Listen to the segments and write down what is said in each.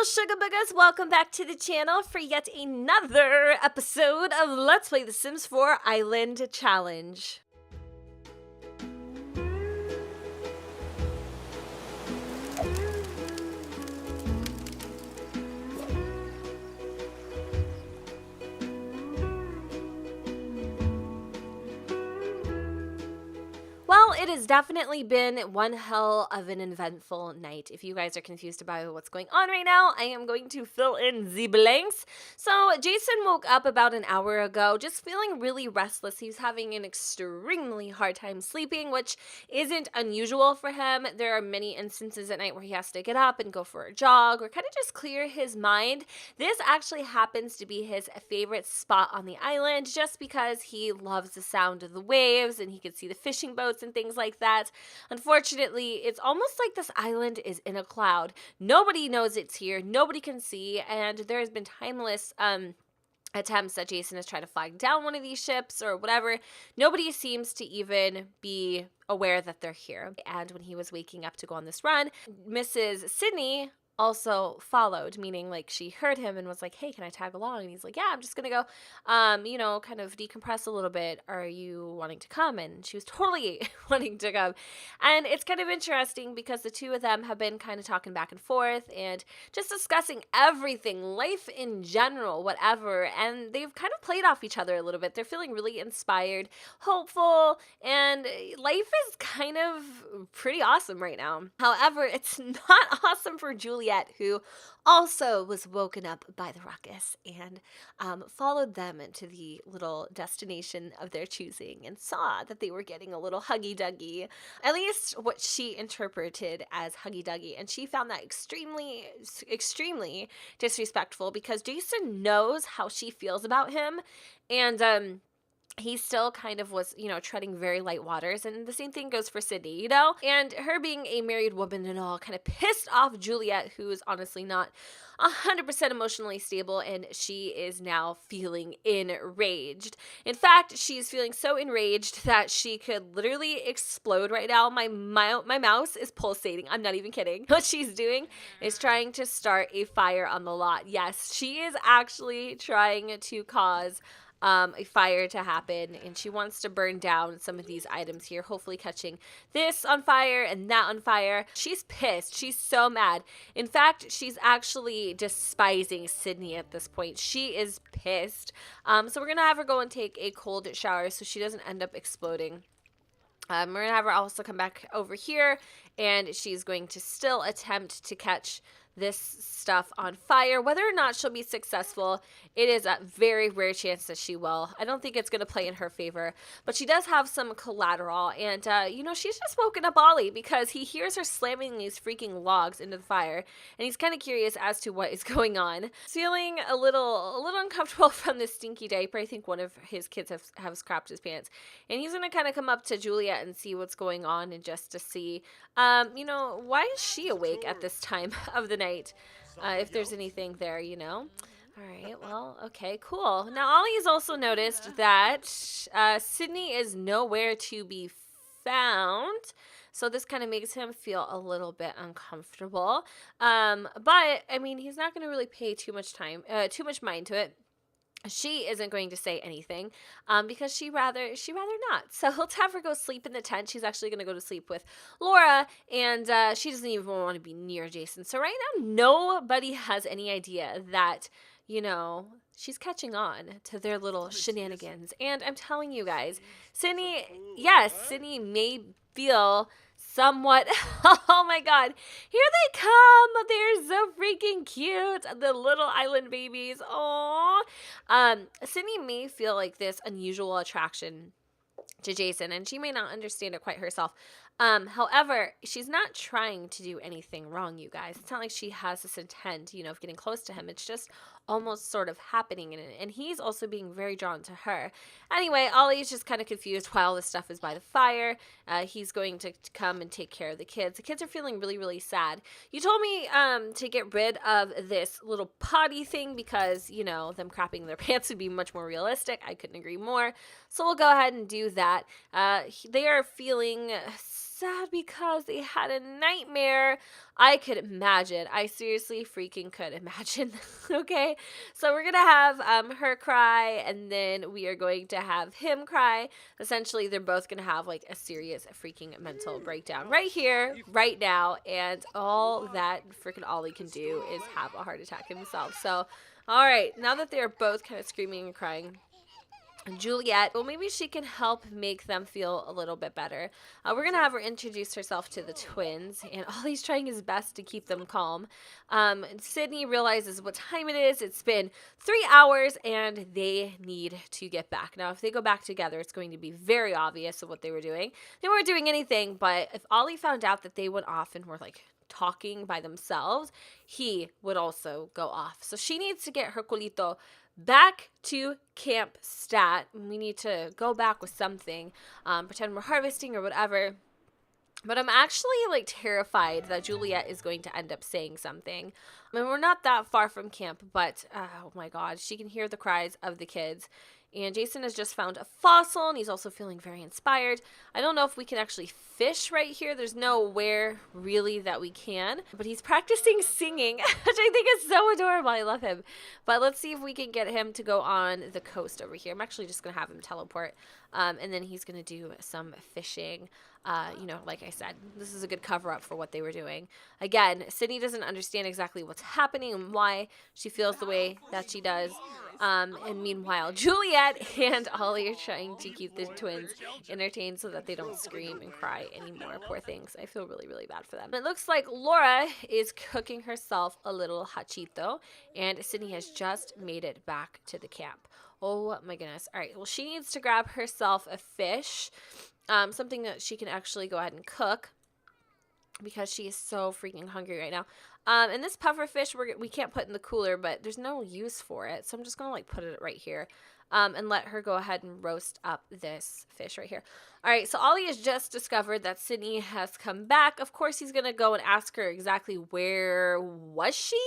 Sugar Boogers, welcome back to the channel for yet another episode of Let's Play The Sims 4 Island Challenge. Well, it has definitely been one hell of an eventful night. If you guys are confused about what's going on right now, I am going to fill in the blanks. So, Jason woke up about an hour ago, just feeling really restless. He's having an extremely hard time sleeping, which isn't unusual for him. There are many instances at night where he has to get up and go for a jog or kind of just clear his mind. This actually happens to be his favorite spot on the island just because he loves the sound of the waves and he can see the fishing boats and things like that. Unfortunately, it's almost like this island is in a cloud. Nobody knows it's here. Nobody can see, and there has been timeless attempts that Jason has tried to flag down one of these ships or whatever. Nobody seems to even be aware that they're here. And when he was waking up to go on this run, Mrs. Sydney also followed, meaning like she heard him and was like, hey, can I tag along? And he's like, yeah, I'm just gonna go kind of decompress a little bit. Are you wanting to come? And she was totally wanting to come. And it's kind of interesting because the two of them have been kind of talking back and forth and just discussing everything, life in general, whatever, and they've kind of played off each other a little bit. They're feeling really inspired, hopeful, and life is kind of pretty awesome right now. However, it's not awesome for Juliet, who also was woken up by the ruckus and followed them into the little destination of their choosing and saw that they were getting a little huggy-duggy, at least what she interpreted as huggy-duggy, and she found that extremely, extremely disrespectful because Jason knows how she feels about him, and he still kind of was, treading very light waters. And the same thing goes for Sydney, and her being a married woman and all kind of pissed off Juliet, who is honestly not 100% emotionally stable, and she is now feeling enraged. In fact, she's feeling so enraged that she could literally explode right now. My mouse is pulsating. I'm not even kidding. What she's doing is trying to start a fire on the lot. Yes, she is actually trying to cause a fire to happen, and she wants to burn down some of these items here, hopefully catching this on fire and that on fire. She's pissed. She's so mad. In fact, she's actually despising Sydney at this point. She is pissed. So we're gonna have her go and take a cold shower so she doesn't end up exploding. We're gonna have her also come back over here, and she's going to still attempt to catch this stuff on fire. Whether or not she'll be successful, it is a very rare chance that she will. I don't think it's going to play in her favor, but she does have some collateral, and she's just woken up Ollie because he hears her slamming these freaking logs into the fire, and he's kind of curious as to what is going on. Feeling a little uncomfortable from this stinky diaper. I think one of his kids have scrapped his pants, and he's going to kind of come up to Juliet and see what's going on, and just to see why is she awake at this time of the night, if there's anything there, All right, well, okay, cool. Now, Ollie has also noticed that Sydney is nowhere to be found, so this kind of makes him feel a little bit uncomfortable. But, I mean, he's not going to really pay too much mind to it. She isn't going to say anything because she'd rather not. So let's have her go sleep in the tent. She's actually going to go to sleep with Laura, and she doesn't even want to be near Jason. So right now, nobody has any idea that, she's catching on to their little shenanigans. And I'm telling you guys, Sydney may feel somewhat, oh my god, here they come, they're so freaking cute, the little island babies. Aww. Sydney may feel like this unusual attraction to Jason, and she may not understand it quite herself. However, she's not trying to do anything wrong, you guys. It's not like she has this intent, of getting close to him. It's just almost sort of happening, and he's also being very drawn to her. Anyway, Ollie's just kind of confused while this stuff is by the fire. He's going to come and take care of the kids. The kids are feeling really, really sad. You told me to get rid of this little potty thing because, them crapping their pants would be much more realistic. I couldn't agree more. So we'll go ahead and do that. They are feeling sad because they had a nightmare. I could imagine. I seriously freaking could imagine. Okay, so we're gonna have her cry, and then we are going to have him cry. Essentially, they're both gonna have like a serious freaking mental breakdown right here, right now, and all that freaking Ollie can do is have a heart attack himself. So, all right, now that they're both kind of screaming and crying, Juliet, well, maybe she can help make them feel a little bit better. We're going to have her introduce herself to the twins, and Ollie's trying his best to keep them calm. Sydney realizes what time it is. It's been 3 hours, and they need to get back. Now, if they go back together, it's going to be very obvious of what they were doing. They weren't doing anything, but if Ollie found out that they went off and were like talking by themselves, he would also go off. So she needs to get her culito back to Camp Stat. We need to go back with something, pretend we're harvesting or whatever. But I'm actually like terrified that Juliet is going to end up saying something. I mean, we're not that far from camp, but oh my God, she can hear the cries of the kids. And Jason has just found a fossil, and he's also feeling very inspired. I don't know if we can actually fish right here. There's nowhere really that we can. But he's practicing singing, which I think is so adorable. I love him. But let's see if we can get him to go on the coast over here. I'm actually just going to have him teleport. And then he's going to do some fishing. You know, like I said, this is a good cover-up for what they were doing. Again, Sydney doesn't understand exactly what's happening and why she feels the way that she does. And meanwhile, Juliet and Ollie are trying to keep the twins entertained so that they don't scream and cry anymore. Poor things. I feel really, really bad for them. It looks like Laura is cooking herself a little hachito, and Sydney has just made it back to the camp. Oh my goodness. All right. Well, she needs to grab herself a fish, something that she can actually go ahead and cook, because she is so freaking hungry right now. And this puffer fish we can't put in the cooler, but there's no use for it. So I'm just going to like put it right here and let her go ahead and roast up this fish right here. All right, so Ollie has just discovered that Sydney has come back. Of course, he's going to go and ask her exactly where was she,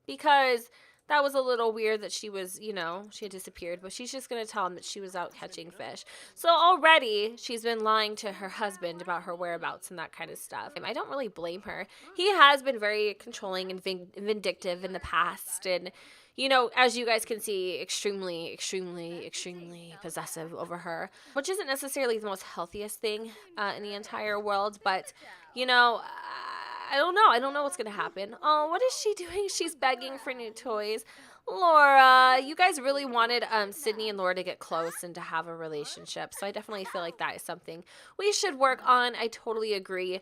because that was a little weird that she was, you know, she had disappeared, but she's just going to tell him that she was out catching fish. So already she's been lying to her husband about her whereabouts and that kind of stuff. I don't really blame her. He has been very controlling and vindictive in the past, and, you know, as you guys can see, extremely, extremely, extremely possessive over her, which isn't necessarily the most healthiest thing in the entire world, but, you know, I don't know. I don't know what's going to happen. Oh, what is she doing? She's begging for new toys. Laura, you guys really wanted Sydney and Laura to get close and to have a relationship. So I definitely feel like that is something we should work on. I totally agree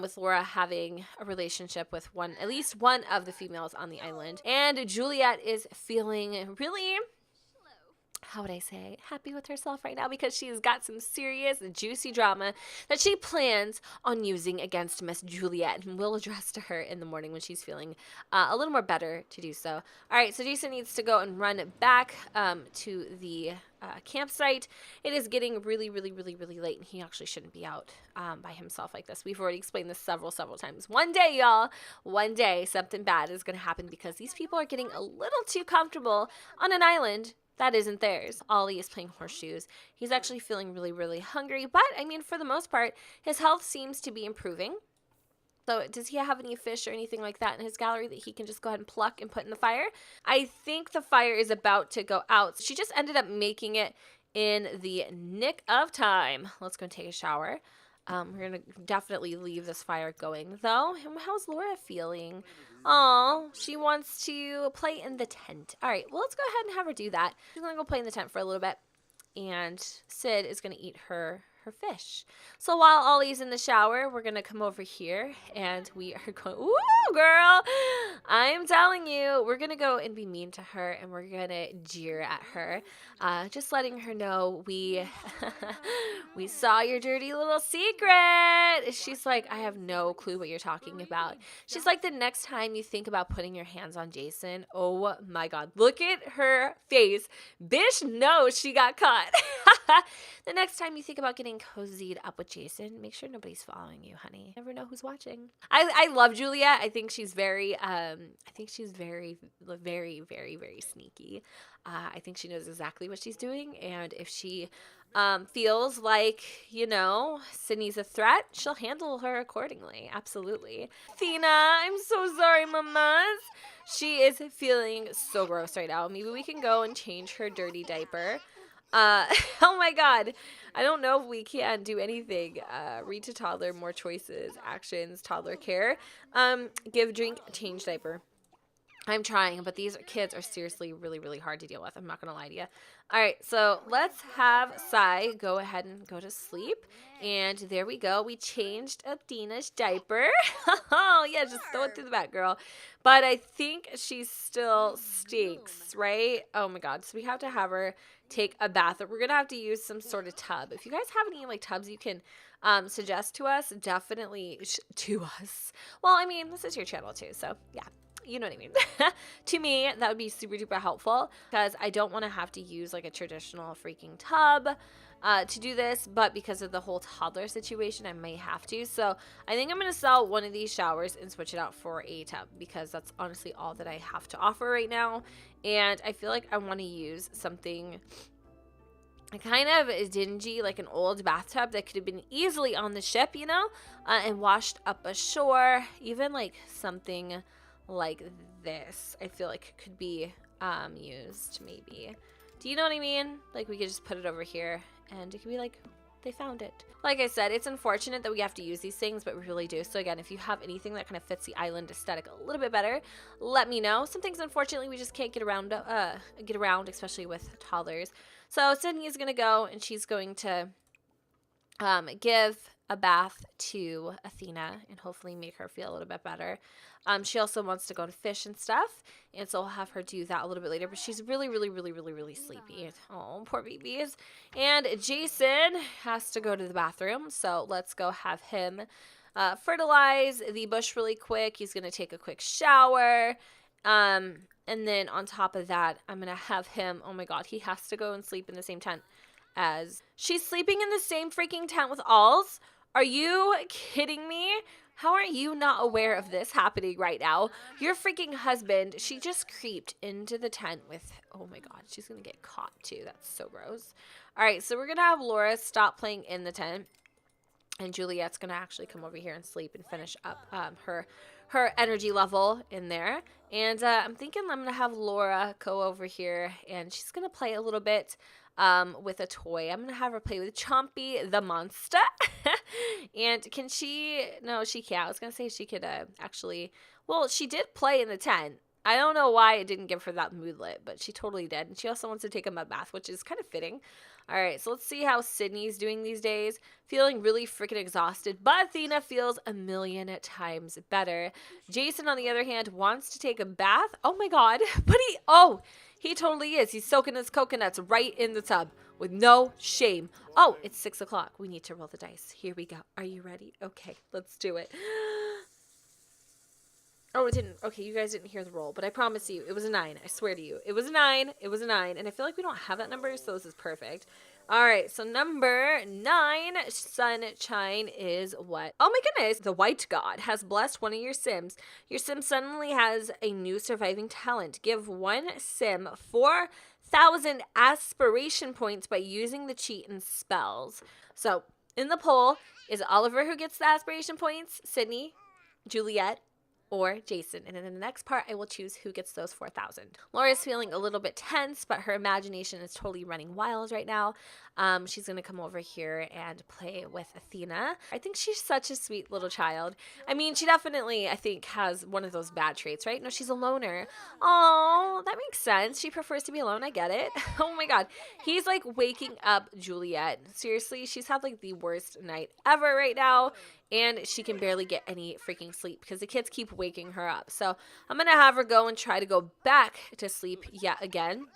with Laura having a relationship with at least one of the females on the island. And Juliet is feeling really, how would I say, happy with herself right now, because she's got some serious, juicy drama that she plans on using against Miss Juliet, and we'll address to her in the morning when she's feeling a little more better to do so. All right, so Jason needs to go and run back to the campsite. It is getting really, really, really, really late, and he actually shouldn't be out by himself like this. We've already explained this several times. One day, y'all, one day, something bad is going to happen, because these people are getting a little too comfortable on an island that isn't theirs. Ollie is playing horseshoes. He's actually feeling really, really hungry, but I mean, for the most part, his health seems to be improving. So does he have any fish or anything like that in his gallery that he can just go ahead and pluck and put in the fire? I think the fire is about to go out. She just ended up making it in the nick of time. Let's go and take a shower. We're going to definitely leave this fire going, though. How's Laura feeling? Oh, she wants to play in the tent. All right, well, let's go ahead and have her do that. She's going to go play in the tent for a little bit, and Sid is going to eat her fish. So while Ollie's in the shower, we're going to come over here, and we are going, ooh, girl, I am telling you, we're going to go and be mean to her, and we're going to jeer at her, just letting her know we saw your dirty little secret. She's like, I have no clue what you're talking about. She's like, the next time you think about putting your hands on Jason, oh my God, look at her face. Bish knows she got caught. The next time you think about getting cozied up with Jason, make sure nobody's following you, honey. Never know who's watching. I love Juliet. I think she's very I think she's very, very, very, very sneaky. I think she knows exactly what she's doing, and if she feels like, you know, Sydney's a threat, she'll handle her accordingly. Absolutely. Athena, I'm so sorry, mamas. She is feeling so gross right now. Maybe we can go and change her dirty diaper. Oh my god. I don't know if we can do anything. Read to toddler, more choices, actions, toddler care. Give, drink, change diaper. I'm trying, but these kids are seriously really, really hard to deal with. I'm not going to lie to you. All right, so let's have Sai go ahead and go to sleep. And there we go. We changed Athena's diaper. Oh, yeah, just throw it through the back, girl. But I think she still stinks, right? Oh, my God. So we have to have her take a bath. We're going to have to use some sort of tub. If you guys have any, like, tubs you can suggest to us, definitely to us. Well, I mean, this is your channel, too, so yeah. You know what I mean? To me, that would be super duper helpful because I don't want to have to use like a traditional freaking tub to do this, but because of the whole toddler situation, I may have to. So I think I'm going to sell one of these showers and switch it out for a tub because that's honestly all that I have to offer right now. And I feel like I want to use something kind of dingy, like an old bathtub that could have been easily on the ship, you know, and washed up ashore. Even like something like this, I feel like could be used maybe. Do you know what I mean? Like we could just put it over here and it could be like they found it. Like I said, it's unfortunate that we have to use these things, but we really do. So again, if you have anything that kind of fits the island aesthetic a little bit better, let me know. Some things unfortunately we just can't get around, especially with toddlers. So Sydney is gonna go and she's going to give a bath to Athena and hopefully make her feel a little bit better. She also wants to go to fish and stuff, and so I'll have her do that a little bit later, but she's really, really, really, really, really sleepy. Oh, poor babies. And Jason has to go to the bathroom, so let's go have him fertilize the bush really quick. He's going to take a quick shower, and then on top of that, I'm going to have him, oh my god, he has to go and sleep in the same tent as she's sleeping in the same freaking tent with Alls. Are you kidding me? How are you not aware of this happening right now? Your freaking husband, she just creeped into the tent with, oh my god, she's going to get caught too. That's so gross. All right, so we're going to have Laura stop playing in the tent. And Juliet's going to actually come over here and sleep and finish up her energy level in there. And I'm thinking I'm going to have Laura go over here and she's going to play a little bit with a toy. I'm going to have her play with Chompy the monster. And can she, no, she can't. I was going to say she could actually, well, she did play in the tent. I don't know why it didn't give her that moodlet, but she totally did. And she also wants to take a mud bath, which is kind of fitting. All right, so let's see how Sydney's doing these days. Feeling really freaking exhausted, but Athena feels a million times better. Jason, on the other hand, wants to take a bath. Oh my god, but he totally is. He's soaking his coconuts right in the tub with no shame. Oh, it's 6 o'clock. We need to roll the dice. Here we go. Are you ready? Okay, let's do it. Oh, it didn't. Okay, you guys didn't hear the roll, but I promise you, it was a 9. I swear to you. It was a 9. It was a 9. And I feel like we don't have that number, so this is perfect. All right, so number 9, sunshine, is what? Oh my goodness. The white god has blessed one of your Sims. Your Sim suddenly has a new surviving talent. Give one Sim 4,000 aspiration points by using the cheat and spells. So, in the poll, is Oliver who gets the aspiration points? Sydney? Juliet? Or Jason. And in the next part, I will choose who gets those 4,000. Laura's feeling a little bit tense, but her imagination is totally running wild right now. She's going to come over here and play with Athena. I think she's such a sweet little child. I mean, she definitely, I think, has one of those bad traits, right? No, she's a loner. Oh, that makes sense. She prefers to be alone. I get it. Oh my god. He's like waking up Juliet. Seriously, she's had like the worst night ever right now. And she can barely get any freaking sleep because the kids keep waking her up. So I'm going to have her go and try to go back to sleep yet again.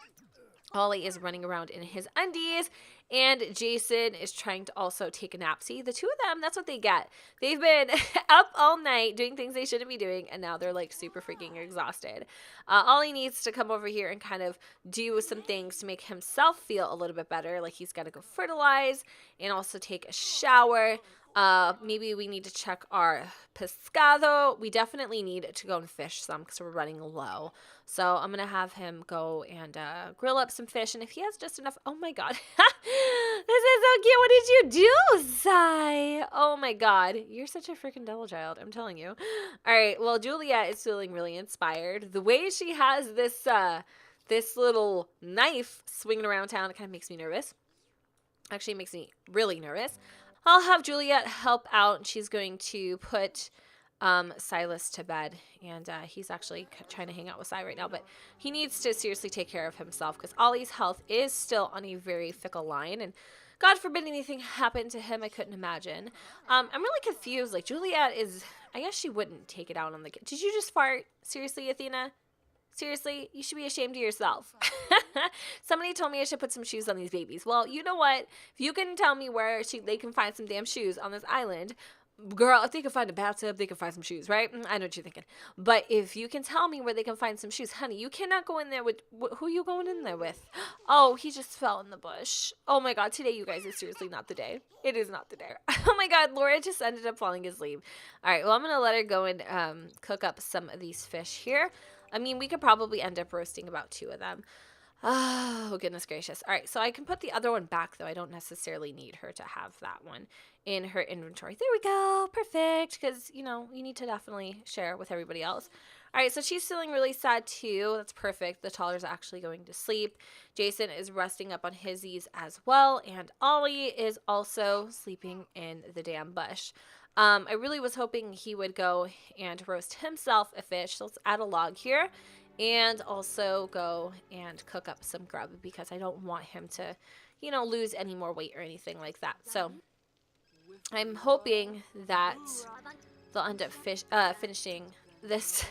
Ollie is running around in his undies. And Jason is trying to also take a nap. See, the two of them, that's what they get. They've been up all night doing things they shouldn't be doing. And now they're like super freaking exhausted. Ollie needs to come over here and kind of do some things to make himself feel a little bit better. Like he's got to go fertilize and also take a shower. Maybe we need to check our pescado. We definitely need to go and fish some because we're running low. So I'm going to have him go and grill up some fish. And if he has just enough, oh my God. This is so cute. What did you do, Sai? Oh my God. You're such a freaking devil child. I'm telling you. All right. Well, Juliet is feeling really inspired. The way she has this little knife swinging around town, it kind of makes me nervous. Actually, it makes me really nervous. I'll have Juliet help out. She's going to put Silas to bed. And he's actually trying to hang out with Sai right now. But he needs to seriously take care of himself because Ollie's health is still on a very fickle line. And God forbid anything happened to him. I couldn't imagine. I'm really confused. Like, Juliet is... I guess she wouldn't take it out on the kid. Did you just fart? Seriously, Athena? Seriously, you should be ashamed of yourself. Somebody told me I should put some shoes on these babies. Well, you know what? If you can tell me where they can find some damn shoes on this island, girl, if they can find a bathtub, they can find some shoes, right? I know what you're thinking. But if you can tell me where they can find some shoes, honey, you cannot go in there with... Who are you going in there with? Oh, he just fell in the bush. Oh my God, today, you guys, is seriously not the day. It is not the day. Oh my God, Laura just ended up falling asleep. All right, well, I'm going to let her go and cook up some of these fish here. I mean, we could probably end up roasting about 2 of them. Oh, goodness gracious. All right, so I can put the other one back, though. I don't necessarily need her to have that one in her inventory. There we go. Perfect. Because, you know, you need to definitely share with everybody else. All right, so she's feeling really sad, too. That's perfect. The toddler's actually going to sleep. Jason is resting up on his as well. And Ollie is also sleeping in the damn bush. I really was hoping he would go and roast himself a fish. So let's add a log here and also go and cook up some grub because I don't want him to, you know, lose any more weight or anything like that. So I'm hoping that they'll end up finishing this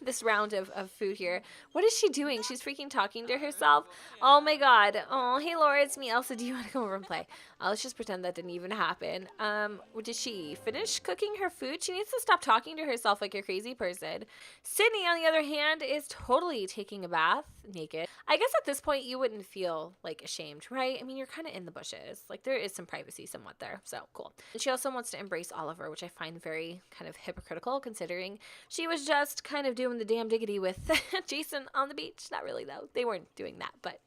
this round of food here. What is she doing? She's freaking talking to herself. Oh my God. Oh, hey Laura, it's me, Elsa. Do you want to come over and play? Let's just pretend that didn't even happen. Did she finish cooking her food? She needs to stop talking to herself like a crazy person. Sydney, on the other hand, is totally taking a bath naked. I guess at this point you wouldn't feel like ashamed, right? I mean, you're kind of in the bushes. Like there is some privacy somewhat there. So cool. And she also wants to embrace Oliver, which I find very kind of hypocritical considering she was just kind of doing the damn diggity with Jason on the beach. Not really though. They weren't doing that, but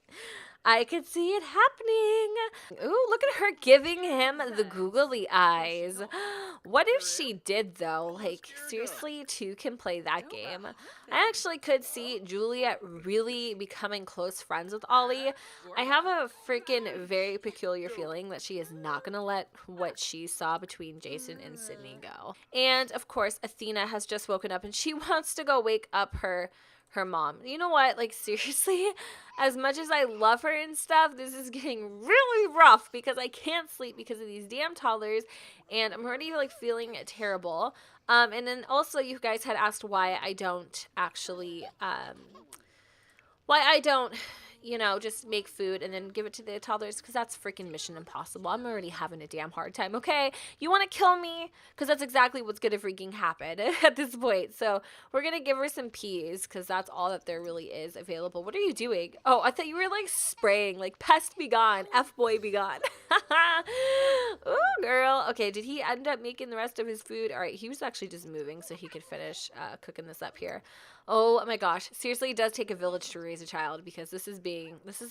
I could see it happening. Ooh, look at her giving him the googly eyes. What if she did, though? Like, seriously, 2 can play that game. I actually could see Juliet really becoming close friends with Ollie. I have a freaking very peculiar feeling that she is not going to let what she saw between Jason and Sydney go. And, of course, Athena has just woken up and she wants to go wake up her mom. You know what? Like, seriously, as much as I love her and stuff, this is getting really rough because I can't sleep because of these damn toddlers and I'm already like feeling terrible. And then also you guys had asked why I don't actually, you know, just make food and then give it to the toddlers because that's freaking mission impossible. I'm already having a damn hard time, okay? You want to kill me? Because that's exactly what's going to freaking happen at this point. So we're going to give her some peas because that's all that there really is available. What are you doing? Oh, I thought you were like spraying, like pest be gone, F-boy be gone. Ooh, girl. Okay, did he end up making the rest of his food? All right, he was actually just moving so he could finish cooking this up here. Oh my gosh. Seriously, it does take a village to raise a child because this is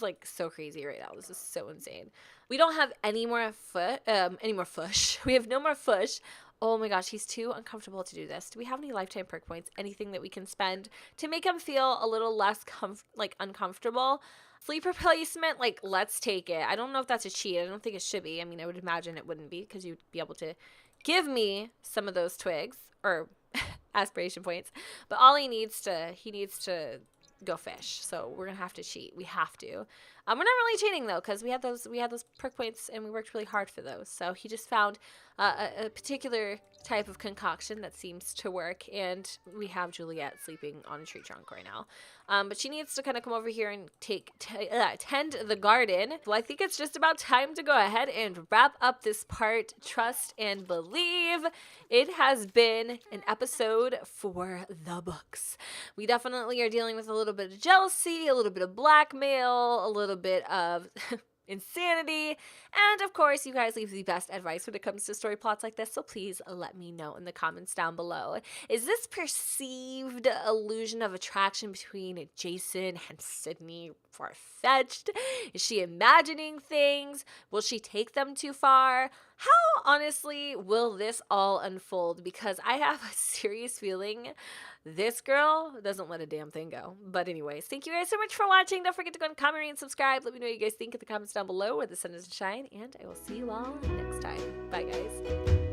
like so crazy right now. This is so insane. We don't have any more fush. We have no more fush. Oh my gosh, he's too uncomfortable to do this. Do we have any lifetime perk points? Anything that we can spend to make him feel a little less uncomfortable? Sleep replacement, like, let's take it. I don't know if that's a cheat. I don't think it should be. I mean, I would imagine it wouldn't be because you'd be able to give me some of those twigs or aspiration points. But all he needs to go fish. So we're gonna have to cheat. We have to. We're not really cheating though, because we had those perk points and we worked really hard for those. So he just found a particular type of concoction that seems to work, and we have Juliet sleeping on a tree trunk right now. But she needs to kind of come over here and tend the garden. Well, I think it's just about time to go ahead and wrap up this part. Trust and believe. It has been an episode for the books. We definitely are dealing with a little bit of jealousy, a little bit of blackmail, a little bit of insanity. And of course, you guys leave the best advice when it comes to story plots like this, so please let me know in the comments down below. Is this perceived illusion of attraction between Jason and Sydney far-fetched? Is she imagining things? Will she take them too far? How honestly will this all unfold? Because I have a serious feeling this girl doesn't let a damn thing go. But anyways, thank you guys so much for watching. Don't forget to go and comment, rate, and subscribe. Let me know what you guys think in the comments down below where the sun doesn't shine. And I will see you all next time. Bye, guys.